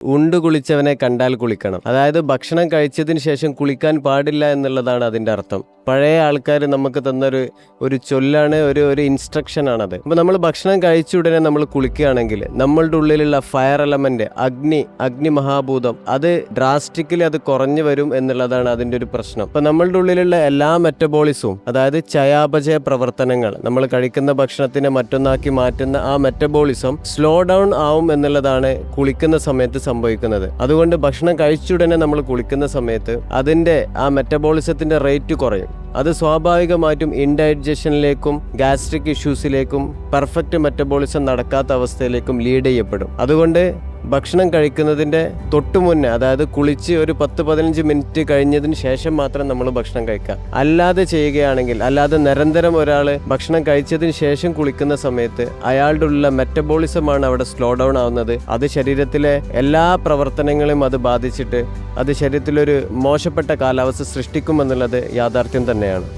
ഉണ്ടു കുളിച്ചവനെ കണ്ടാൽ കുളിക്കണം. അതായത് ഭക്ഷണം കഴിച്ചതിന് ശേഷം കുളിക്കാൻ പാടില്ല എന്നുള്ളതാണ് അതിൻ്റെ അർത്ഥം. പഴയ ആൾക്കാർ നമുക്ക് തന്നൊരു ചൊല്ലാണ്, ഒരു ഇൻസ്ട്രക്ഷൻ ആണത്. അപ്പോൾ നമ്മൾ ഭക്ഷണം കഴിച്ച ഉടനെ നമ്മൾ കുളിക്കുകയാണെങ്കിൽ നമ്മളുടെ ഉള്ളിലുള്ള ഫയർ എലമെന്റ്, അഗ്നി മഹാഭൂതം, അത് ഡ്രാസ്റ്റിക്കലി അത് കുറഞ്ഞു വരും എന്നുള്ളതാണ് അതിൻ്റെ ഒരു പ്രശ്നം. അപ്പോൾ നമ്മളുടെ ഉള്ളിലുള്ള എല്ലാ മെറ്റബോളിസവും, അതായത് ചയാപചയ പ്രവർത്തനങ്ങൾ, നമ്മൾ കഴിക്കുന്ന ഭക്ഷണത്തിനെ മറ്റൊന്നാക്കി മാറ്റുന്ന ആ മെറ്റബോളിസം സ്ലോ ഡൗൺ ആവും എന്നുള്ളതാണ് കുളിക്കുന്ന സമയത്ത് സംഭവിക്കുന്നത്. അതുകൊണ്ട് ഭക്ഷണം കഴിച്ചുടനെ നമ്മൾ കുളിക്കുന്ന സമയത്ത് അതിൻ്റെ ആ മെറ്റബോളിസത്തിന്റെ റേറ്റ് കുറയും. അത് സ്വാഭാവികമായിട്ടും ഇൻഡൈജഷനിലേക്കും ഗാസ്ട്രിക് ഇഷ്യൂസിലേക്കും പെർഫെക്റ്റ് മെറ്റബോളിസം നടക്കാത്ത അവസ്ഥയിലേക്കും ലീഡ് ചെയ്യപ്പെടും. അതുകൊണ്ട് ഭക്ഷണം കഴിക്കുന്നതിൻ്റെ തൊട്ടുമുന്നേ, അതായത് കുളിച്ച് ഒരു 10-15 മിനിറ്റ് കഴിഞ്ഞതിന് ശേഷം മാത്രം നമ്മൾ ഭക്ഷണം കഴിക്കുക. അല്ലാതെ ചെയ്യുകയാണെങ്കിൽ, അല്ലാതെ നിരന്തരം ഒരാൾ ഭക്ഷണം കഴിച്ചതിന് ശേഷം കുളിക്കുന്ന സമയത്ത് അയാളുടെ ഉള്ള മെറ്റബോളിസമാണ് അവിടെ സ്ലോ ഡൗൺ ആവുന്നത്. അത് ശരീരത്തിലെ എല്ലാ പ്രവർത്തനങ്ങളെയും അത് ബാധിച്ചിട്ട് അത് ശരീരത്തിലൊരു മോശപ്പെട്ട കാലാവസ്ഥ സൃഷ്ടിക്കുമെന്നുള്ളത് യാഥാർത്ഥ്യം തന്നെയാണ്.